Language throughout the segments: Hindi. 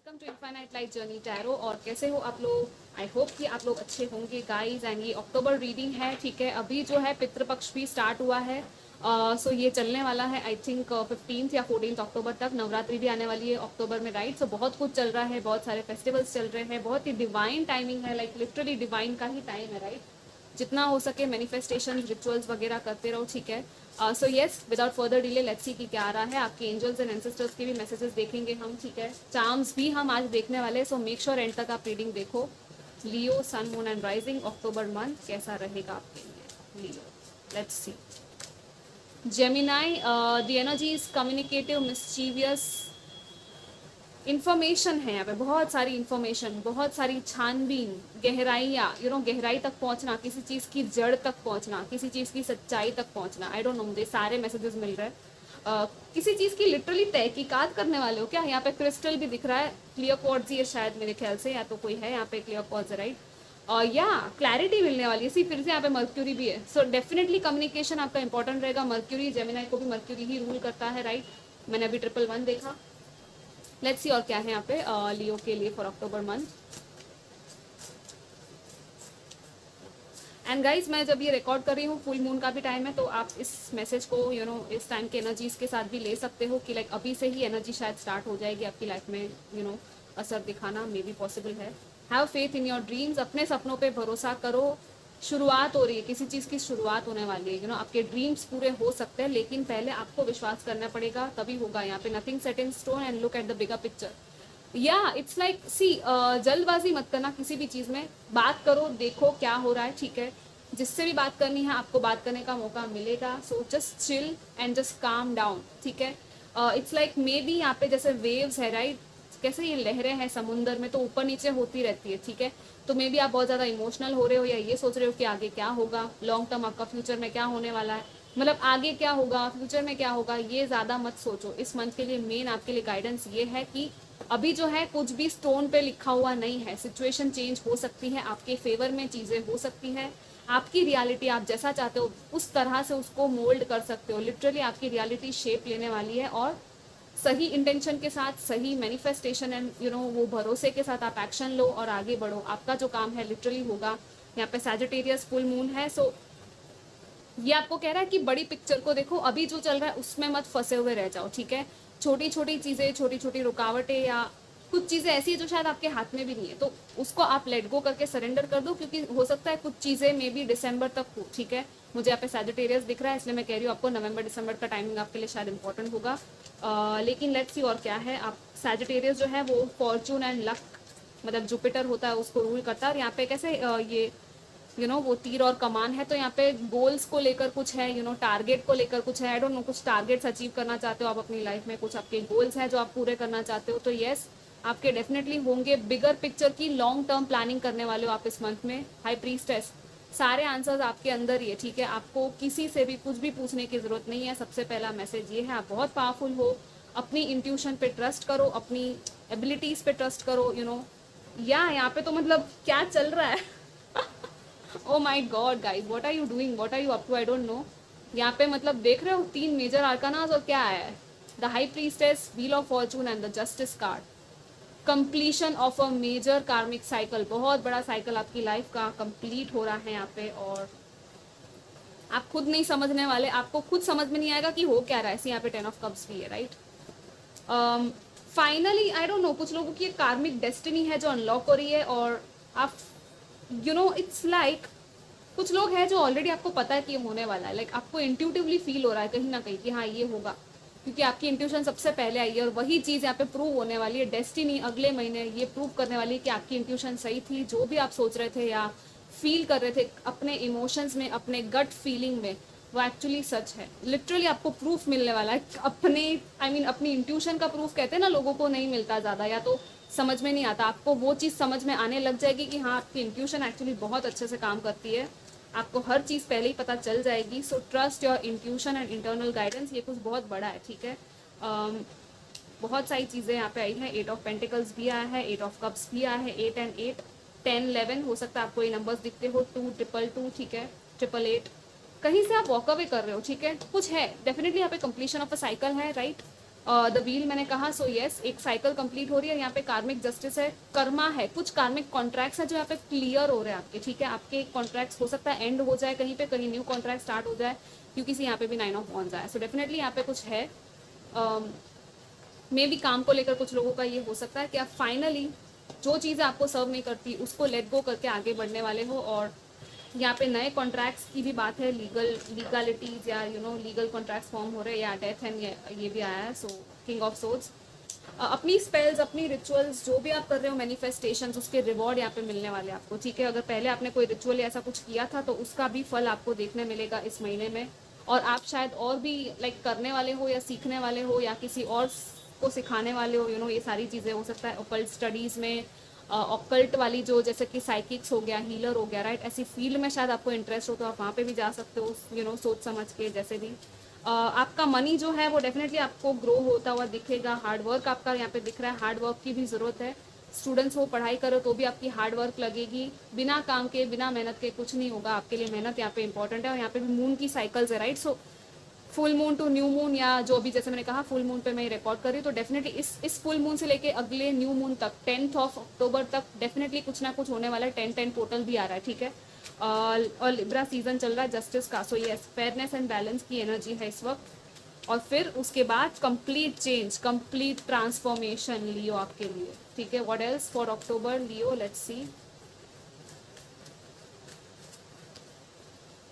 Welcome to infinite light journey tarot. और कैसे हो आप लोग? आई होप कि आप लोग अच्छे होंगे गाइज। एंड ये अक्टूबर रीडिंग है, ठीक है। अभी जो है पितृपक्ष भी स्टार्ट हुआ है। सो ये चलने वाला है आई थिंक 15 या 14 अक्टूबर तक। नवरात्रि भी आने वाली है अक्टूबर में, राइट। सो बहुत कुछ चल रहा है, बहुत सारे फेस्टिवल्स चल रहे हैं, बहुत ही डिवाइन टाइमिंग है, लाइक लिटरली डिवाइन का ही टाइम है, राइट। जितना हो सके मैनिफेस्टेशन रिचुअल्स वगैरह करते रहो, ठीक है। So yes, without further delay let's see कि क्या आ रहा है। आपके एंजल्स एंड एंसेस्टर्स के भी मैसेजेस देखेंगे हम, ठीक है। चार्म्स भी हम आज देखने वाले हैं, सो मेक श्योर एंड तक आप रीडिंग देखो। Leo sun moon and rising October month कैसा रहेगा आपके लिए? Leo, let's see. Gemini, the energy is communicative, mischievous. Information है यहाँ पे, बहुत सारी इन्फॉर्मेशन, बहुत सारी छानबीन, गहराइयाँ, गहराई तक पहुँचना, किसी चीज़ की जड़ तक पहुँचना, किसी चीज़ की सच्चाई तक पहुँचना। आई डोंट नो, मुझे सारे मैसेजेस मिल रहे हैं। किसी चीज़ की लिटरली तहकीकात करने वाले हो क्या? यहाँ पे क्रिस्टल भी दिख रहा है, क्लियर क्वार्ट्ज है शायद, मेरे ख्याल से, या तो कोई है यहाँ पे क्लियर क्वार्ट्ज, राइट। और या क्लैरिटी मिलने वाली है। फिर से यहाँ पे मर्क्यूरी भी है, सो डेफिनेटली कम्युनिकेशन आपका इंपॉर्टेंट रहेगा। मर्क्यूरी, जेमिनाई को भी मर्क्यूरी ही रूल करता है, राइट। मैंने अभी 111 देखा। लेट्स सी और क्या है यहाँ पे लियो के लिए for October month. And guys, मैं जब ये रिकॉर्ड कर रही हूँ फुल मून का भी टाइम है, तो आप इस मैसेज को इस टाइम के एनर्जीज के साथ भी ले सकते हो कि लाइक अभी से ही एनर्जी शायद स्टार्ट हो जाएगी आपकी लाइफ में असर दिखाना मे बी पॉसिबल है। Have faith in your dreams, अपने सपनों पे भरोसा करो। शुरुआत हो रही है, किसी चीज़ की शुरुआत होने वाली है। आपके ड्रीम्स पूरे हो सकते हैं, लेकिन पहले आपको विश्वास करना पड़ेगा, तभी होगा। यहाँ पे nothing set in stone and look at the bigger picture. या इट्स लाइक सी, जल्दबाजी मत करना किसी भी चीज़ में। बात करो, देखो क्या हो रहा है, ठीक है। जिससे भी बात करनी है आपको बात करने का मौका मिलेगा। So just chill and just calm down, ठीक है। इट्स लाइक मे बी यहाँ पे जैसे वेव्स है, राइट। कैसे ये लहरें हैं समुंदर में, तो ऊपर नीचे होती रहती है, ठीक है। तो मे बी आप बहुत ज़्यादा इमोशनल हो रहे हो, या ये सोच रहे हो कि आगे क्या होगा, लॉन्ग टर्म आपका फ्यूचर में क्या होने वाला है, मतलब आगे क्या होगा, फ्यूचर में क्या होगा, ये ज़्यादा मत सोचो। इस मंथ के लिए मेन आपके लिए गाइडेंस ये है कि अभी जो है कुछ भी स्टोन पे लिखा हुआ नहीं है। सिचुएशन चेंज हो सकती है, आपके फेवर में चीज़ें हो सकती है। आपकी रियलिटी आप जैसा चाहते हो उस तरह से उसको मोल्ड कर सकते हो। लिटरली आपकी रियलिटी शेप लेने वाली है, और सही इंटेंशन के साथ, सही मैनिफेस्टेशन एंड वो भरोसे के साथ आप एक्शन लो और आगे बढ़ो। आपका जो काम है लिटरली होगा। यहाँ पे सैजिटेरियस फुल मून है, सो ये आपको कह रहा है कि बड़ी पिक्चर को देखो, अभी जो चल रहा है उसमें मत फंसे हुए रह जाओ, ठीक है। छोटी छोटी चीज़ें, छोटी छोटी रुकावटें, या कुछ चीज़ें ऐसी है जो शायद आपके हाथ में भी नहीं है, तो उसको आप लेट गो करके सरेंडर कर दो, क्योंकि हो सकता है कुछ चीज़ें मे बी दिसंबर तक हो, ठीक है। मुझे यहाँ पे सैजिटेरियस दिख रहा है, इसलिए मैं कह रही हूँ आपको नवंबर दिसंबर का टाइमिंग आपके लिए शायद इंपॉर्टेंट होगा। लेकिन लेट्स सी और क्या है। आप सैजिटेरियस जो है वो फॉर्चून एंड लक, मतलब जुपिटर होता है, उसको रूल करता है। और यहाँ पे कैसे ये वो तीर और कमान है, तो यहाँ पे गोल्स को लेकर कुछ है, टारगेट को लेकर कुछ है। आई डोंट नो, कुछ टारगेट्स अचीव करना चाहते हो आप अपनी लाइफ में, कुछ आपके गोल्स हैं जो आप पूरे करना चाहते हो। तो येस, आपके डेफिनेटली होंगे। बिगर पिक्चर की लॉन्ग टर्म प्लानिंग करने वाले हो आप इस मंथ में। हाई प्रीस्टेस, सारे आंसर्स आपके अंदर ही है, ठीक है। आपको किसी से भी कुछ भी पूछने की जरूरत नहीं है। सबसे पहला मैसेज ये है, आप बहुत पावरफुल हो। अपनी इंट्यूशन पे ट्रस्ट करो, अपनी एबिलिटीज पे ट्रस्ट करो, या यहाँ पे तो मतलब क्या चल रहा है oh my god guys, what are you doing, what are you up to, I don't know. यहाँ पे मतलब देख रहे हो 3 मेजर आर्कानास, और क्या है, the high priestess, wheel of fortune and the justice card. Completion of a major karmic cycle, बहुत बड़ा साइकिल आपकी लाइफ का कंप्लीट हो रहा है यहाँ पे। और आप खुद नहीं समझने वाले, आपको खुद समझ में नहीं आएगा कि हो क्या रहा है। ऐसे यहाँ पे 10 ऑफ कप्स भी है, right. Finally I don't no, कुछ लोगों की एक कार्मिक डेस्टिनी है जो अनलॉक हो रही है, और आप इट्स लाइक कुछ लोग हैं जो ऑलरेडी आपको पता है कि ये होने वाला है। लाइक आपको इंट्यूटिवली फील हो रहा है कहीं ना कहीं कि हाँ ये होगा, क्योंकि आपकी इंट्यूशन सबसे पहले आई है। और वही चीज़ यहाँ पे प्रूव होने वाली है। डेस्टिनी अगले महीने ये प्रूव करने वाली है कि आपकी इंट्यूशन सही थी। जो भी आप सोच रहे थे या फील कर रहे थे अपने इमोशंस में, अपने गट फीलिंग में, वो एक्चुअली सच है। लिटरली आपको प्रूफ मिलने वाला है अपने, अपनी इंट्यूशन का प्रूफ कहते हैं ना, लोगों को नहीं मिलता ज़्यादा, या तो समझ में नहीं आता। आपको वो चीज़ समझ में आने लग जाएगी कि हाँ आपकी इंट्यूशन एक्चुअली बहुत अच्छे से काम करती है। आपको हर चीज़ पहले ही पता चल जाएगी। So trust your intuition and internal guidance, ये कुछ बहुत बड़ा है, ठीक है। बहुत सारी चीज़ें यहाँ पे आई हैं। 8 ऑफ पेंटिकल्स भी आया है, 8 ऑफ कप्स भी आया है, 8 एंड 8, 10, 11, हो सकता है आपको ये नंबर्स दिखते हो, 2, 222, ठीक है, 888। कहीं से आप वॉक अवे कर रहे हो, ठीक है, कुछ है डेफिनेटली यहाँ पे कंप्लीशन ऑफ अ साइकिल है, राइट। द व्हील मैंने कहा, सो यस एक साइकिल कंप्लीट हो रही है, यहाँ पे कार्मिक जस्टिस है, कर्मा है, कुछ कार्मिक कॉन्ट्रैक्ट्स है जो यहाँ पे क्लियर हो रहे हैं आपके, ठीक है। आपके कॉन्ट्रैक्ट्स हो सकता है एंड हो जाए कहीं पे, कहीं न्यू कॉन्ट्रैक्ट स्टार्ट हो जाए, क्योंकि यहाँ पे भी 9 ऑफ वॉन्ड्स आया, सो डेफिनेटली यहाँ पे कुछ है। मे भी काम को लेकर कुछ लोगों का ये हो सकता है कि आप फाइनली जो चीज़ें आपको सर्व नहीं करती उसको लेट गो करके आगे बढ़ने वाले हो, और यहाँ पे नए कॉन्ट्रैक्ट्स की भी बात है, लीगलिटीज या लीगल कॉन्ट्रैक्ट्स फॉर्म हो रहे हैं, या डेथ एंड ये भी आया है। सो किंग ऑफ सोर्ड्स, अपनी स्पेल्स, अपनी रिचुअल्स जो भी आप कर रहे हो, मैनिफेस्टेशंस, उसके रिवॉर्ड यहाँ पे मिलने वाले आपको, ठीक है। अगर पहले आपने कोई रिचुअल ऐसा कुछ किया था तो उसका भी फल आपको देखने मिलेगा इस महीने में, और आप शायद और भी करने वाले हो या सीखने वाले हो या किसी और को सिखाने वाले हो, ये सारी चीज़ें हो सकता है। ऑकल्ट स्टडीज़ में, ऑकल्ट वाली जो जैसे कि साइकिक्स हो गया, हीलर हो गया, राइट, ऐसी फील्ड में शायद आपको इंटरेस्ट हो तो आप वहाँ पे भी जा सकते हो, सोच समझ के जैसे भी। आपका मनी जो है वो डेफिनेटली आपको ग्रो होता हुआ दिखेगा। हार्ड वर्क आपका यहाँ पे दिख रहा है, हार्ड वर्क की भी ज़रूरत है। स्टूडेंट्स हो, पढ़ाई करो तो भी आपकी हार्ड वर्क लगेगी, बिना काम के, बिना मेहनत के कुछ नहीं होगा, आपके लिए मेहनत यहाँ पे इंपॉर्टेंट है। और यहाँ पे भी मून की साइकिल्स है, right, so full moon to new moon, या जो भी जैसे मैंने कहा फुल मून पे मैं रिकॉर्ड कर रही हूँ, तो डेफिनेटली इस फुल मून से लेके अगले न्यू मून तक 10th ऑफ अक्टूबर तक डेफिनेटली कुछ ना कुछ होने वाला है। 10-10 पोर्टल भी आ रहा है, ठीक है। और लिब्रा सीजन चल रहा है जस्टिस का, so yes fairness and balance की एनर्जी है इस वक्त। और फिर उसके बाद कंप्लीट चेंज, कंप्लीट ट्रांसफॉर्मेशन लियो आपके लिए, ठीक है। What else for October Leo, let's सी।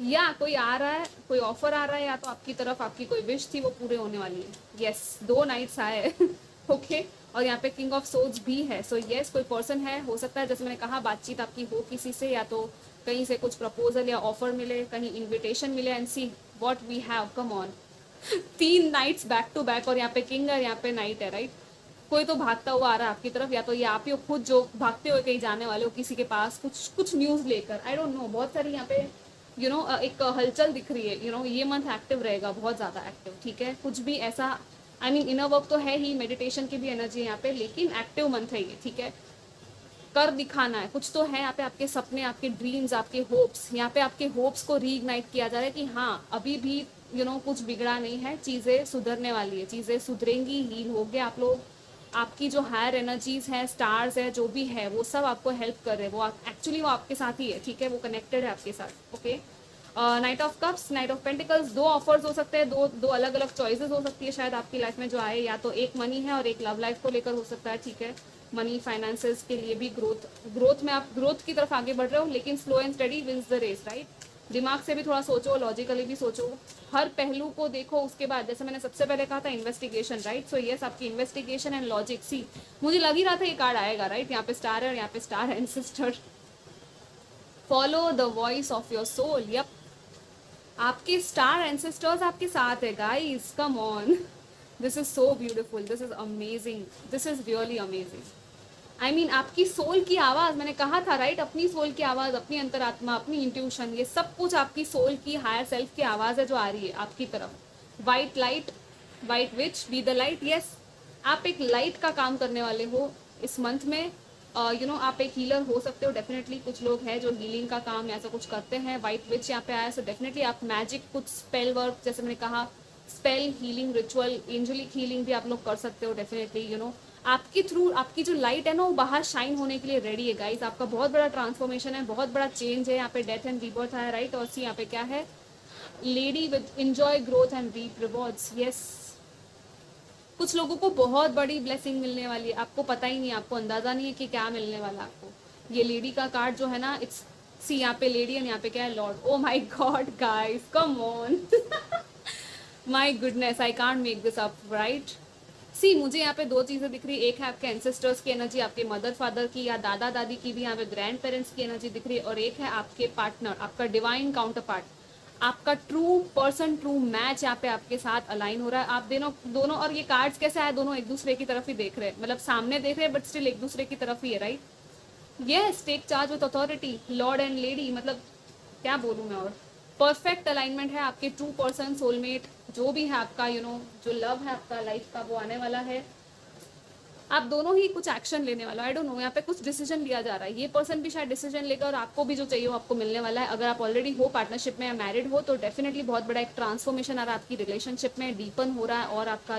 या कोई आ रहा है, कोई ऑफर आ रहा है, या तो आपकी तरफ आपकी कोई विश थी वो पूरे होने वाली है। यस 2 नाइट्स आए ओके और यहाँ पे किंग ऑफ सोर्ड्स भी है। सो यस कोई पर्सन है, हो सकता है जैसे मैंने कहा बातचीत आपकी हो किसी से, या तो कहीं से कुछ प्रपोजल या ऑफर मिले, कहीं इन्विटेशन मिले, and see what we have, come on 3 nights back to back, और यहाँ पे किंग है, यहाँ पे नाइट है, राइट। कोई तो भागता हुआ आ रहा है आपकी तरफ, या तो ये आप ही हो खुद जो भागते हुए कहीं जाने वाले हो किसी के पास कुछ न्यूज़ लेकर, आई डोंट नो। बहुत सारी यहाँ पे एक हलचल दिख रही है, ये मंथ एक्टिव रहेगा, बहुत ज़्यादा एक्टिव, ठीक है। कुछ भी ऐसा, आई मीन इनर वर्क तो है ही, मेडिटेशन की भी एनर्जी है यहाँ पे, लेकिन एक्टिव मंथ है ये, ठीक है। कर दिखाना है, कुछ तो है यहाँ पे, आपके सपने, आपके ड्रीम्स, आपके होप्स, यहाँ पे आपके होप्स को रीइग्नाइट किया जा रहा है कि हाँ अभी भी कुछ बिगड़ा नहीं है, चीज़ें सुधरने वाली है, चीज़ें सुधरेंगी, हील हो गए आप लोग। आपकी जो हायर एनर्जीज है, स्टार्स है, जो भी है वो सब आपको हेल्प कर रहे हैं, वो एक्चुअली वो आपके साथ ही है, ठीक है, वो कनेक्टेड है आपके साथ, okay. Night of cups, night of pentacles, 2 offers हो सकते हैं, दो अलग अलग चॉइसेस हो सकती है शायद आपकी लाइफ में जो आए, या तो एक मनी है और एक लव लाइफ को लेकर हो सकता है, ठीक है। मनी फाइनेंसेस के लिए भी ग्रोथ में आप ग्रोथ की तरफ आगे बढ़ रहे हो, लेकिन slow and steady wins the race, right. दिमाग से भी थोड़ा सोचो, लॉजिकली भी सोचो, हर पहलू को देखो। उसके बाद जैसे मैंने सबसे पहले कहा था इन्वेस्टिगेशन, राइट, सो यस आपकी इन्वेस्टिगेशन एंड लॉजिक, सी मुझे लग ही रहा था ये कार्ड आएगा, राइट। यहाँ पे स्टार है और यहाँ पे star and sister. Follow the voice of your soul, yup, आपके स्टार एंसेस्टर्स आपके साथ है guys, come on, this is so beautiful, this is amazing, this is really amazing. I mean आपकी सोल की आवाज़, मैंने कहा था राइट, अपनी सोल की आवाज़, अपनी अंतरात्मा, अपनी इंट्यूशन, ये सब कुछ आपकी सोल की, हायर सेल्फ की आवाज़ है जो आ रही है आपकी तरफ। White light, white which, be the light, yes आप एक लाइट का काम करने वाले हो इस मंथ में। आप एक हीलर हो सकते हो डेफिनेटली, कुछ लोग हैं जो हीलिंग का काम ऐसा कुछ करते हैं। वाइट विच यहाँ पे आया, सो डेफिनेटली आप मैजिक, कुछ स्पेल वर्क, जैसे मैंने कहा spell healing, ritual, angelic healing भी आप लोग कर सकते हो डेफिनेटली। आपके थ्रू आपकी जो लाइट है ना वो बाहर शाइन होने के लिए रेडी है गाइस। आपका बहुत बड़ा ट्रांसफॉर्मेशन है, बहुत बड़ा चेंज है। यहाँ पे डेथ एंड रीबर्थ है, राइट। और सी यहाँ पे क्या है, lady with enjoy growth and reap rewards, yes. कुछ लोगों को बहुत बड़ी ब्लेसिंग मिलने वाली है, आपको पता ही नहीं, आपको अंदाजा नहीं है कि क्या मिलने वाला आपको। ये लेडी का कार्ड जो है ना, इट्स सी यहाँ पे लेडी एंड यहाँ पे क्या है, lord. Oh my god guys, come on my goodness, I can't make this up, right. See मुझे यहाँ पे 2 चीज़ें दिख रही है, एक है आपके एंसेस्टर्स की एनर्जी, आपके मदर फादर की या दादा दादी की भी यहाँ पे ग्रैंड पेरेंट्स की एनर्जी दिख रही है, और एक है आपके पार्टनर, आपका डिवाइन काउंटर पार्ट, आपका ट्रू पर्सन, ट्रू मैच यहाँ पे आपके साथ अलाइन हो रहा है। आप दोनों और ये कार्ड्स कैसे आए, दोनों एक दूसरे की तरफ ही देख रहे हैं, मतलब सामने देख रहे हैं बट स्टिल एक दूसरे की तरफ ही है, right. Yes take charge with authority, lord and lady, मतलब क्या बोलूँ मैं, और परफेक्ट अलाइनमेंट है। आपके ट्रू पर्सन, सोलमेट जो भी है आपका, जो लव है आपका लाइफ का, वो आने वाला है। आप दोनों ही कुछ एक्शन लेने वाला, आई डोंट नो, यहाँ पे कुछ डिसीजन लिया जा रहा है। ये पर्सन भी शायद डिसीजन लेगा और आपको भी जो चाहिए वो आपको मिलने वाला है। अगर आप ऑलरेडी हो पार्टनरशिप में या मैरिड हो तो डेफिनेटली बहुत बड़ा एक ट्रांसफॉर्मेशन आ रहा है आपकी रिलेशनशिप में, डीपन हो रहा है, और आपका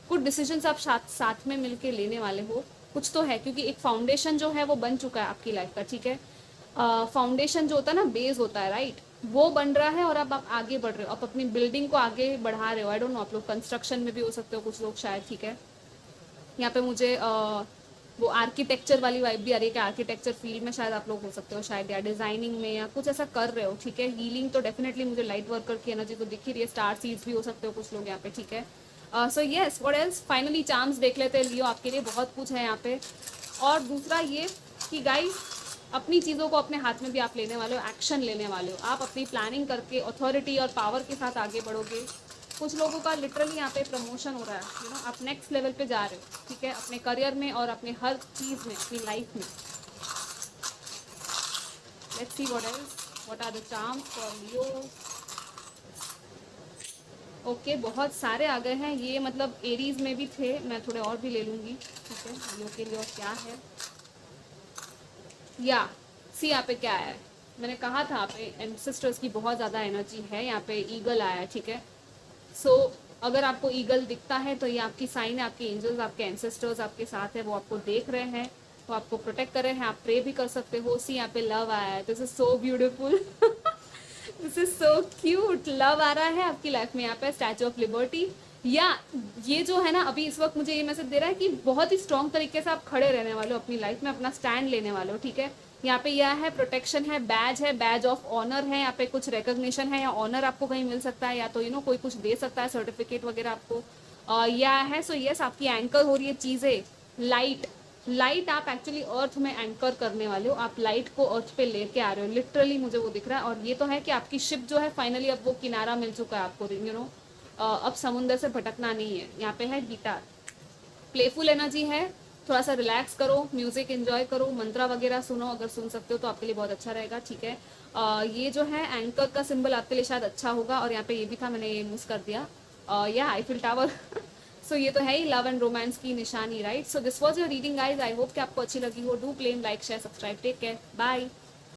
कुछ डिसीजंस आप साथ साथ में मिलके लेने वाले हो, कुछ तो है, क्योंकि एक फाउंडेशन जो है वो बन चुका है आपकी लाइफ का, ठीक है। फाउंडेशन जो होता है ना, बेस होता है, राइट, वो बन रहा है और अब आप आगे बढ़ रहे हो, आप अपनी बिल्डिंग को आगे बढ़ा रहे हो। आई डोंट नो, आप लोग कंस्ट्रक्शन में भी हो सकते हो कुछ लोग शायद, ठीक है। यहाँ पे मुझे वो आर्किटेक्चर वाली वाइब भी आ रही है कि आर्किटेक्चर फील्ड में शायद आप लोग हो सकते हो शायद, या डिजाइनिंग में, या कुछ ऐसा कर रहे हो, ठीक है। हीलिंग तो डेफिनेटली मुझे लाइट वर्कर की एनर्जी तो दिख ही रही है, स्टार सीड्स भी हो सकते हो कुछ लोग यहाँ पे, ठीक है। So yes, what else, finally charms देख लेते हैं लियो, आपके लिए बहुत कुछ है यहाँ पे। और दूसरा ये कि गाइस, अपनी चीज़ों को अपने हाथ में भी आप लेने वाले हो, एक्शन लेने वाले हो, आप अपनी प्लानिंग करके अथॉरिटी और पावर के साथ आगे बढ़ोगे। कुछ लोगों का लिटरली यहाँ पे प्रमोशन हो रहा है, यू नो, आप नेक्स्ट लेवल पे जा रहे हो, ठीक है, अपने करियर में और अपने हर चीज़ में, अपनी लाइफ में। Let's see what else, what are the charms for Leo. Okay, बहुत सारे आ गए हैं ये, मतलब एरीज में भी थे, मैं थोड़े और भी ले लूँगी, ठीक है। लियो के लिए और क्या है, या सी यहाँ पे क्या है, मैंने कहा था यहाँ पे एंसेस्टर्स की बहुत ज़्यादा एनर्जी है, यहाँ पे ईगल आया है, ठीक है। सो अगर आपको ईगल दिखता है तो ये आपकी साइन है, आपके एंजल्स, आपके एंसेस्टर्स आपके साथ है, वो आपको देख रहे हैं, वो आपको प्रोटेक्ट कर रहे हैं, आप प्रे भी कर सकते हो। सी यहाँ पे लव आया है, this is so beautiful, this is so cute, love आ रहा है आपकी लाइफ में, यहाँ पे स्टैचू ऑफ लिबर्टी, या ये जो है ना, अभी इस वक्त मुझे ये मैसेज दे रहा है कि बहुत ही स्ट्रॉन्ग तरीके से आप खड़े रहने वाले हो अपनी लाइफ में, अपना स्टैंड लेने वाले हो, ठीक है। यहाँ पे यह है प्रोटेक्शन है, बैज ऑफ ऑनर है, यहाँ पे कुछ रिकॉग्निशन है या ऑनर आपको कहीं मिल सकता है, या तो यू नो कोई कुछ दे सकता है, सर्टिफिकेट वगैरह आपको, यह है। सो यस, आपकी एंकर हो रही है चीज़ें, लाइट आप एक्चुअली अर्थ में एंकर करने वाले हो, आप लाइट को अर्थ पे लेके आ रहे हो, लिटरली मुझे वो दिख रहा है। और ये तो है कि आपकी शिप जो है फाइनली अब वो किनारा मिल चुका है आपको, यू नो, अब समुंदर से भटकना नहीं है। यहाँ पे है गिटार, प्लेफुल एनर्जी है, थोड़ा सा रिलैक्स करो, म्यूजिक एंजॉय करो, मंत्रा वगैरह सुनो, अगर सुन सकते हो तो आपके लिए बहुत अच्छा रहेगा, ठीक है। ये जो है एंकर का सिंबल आपके लिए शायद अच्छा होगा, और यहाँ पे ये भी था, मैंने ये मिस कर दिया, या आईफिल टावर। सो ये तो है ही लव एंड रोमांस की निशानी, right. So this was your reading guys, I hope कि आपको अच्छी लगी हो। Do claim, like, share, subscribe, take care, bye.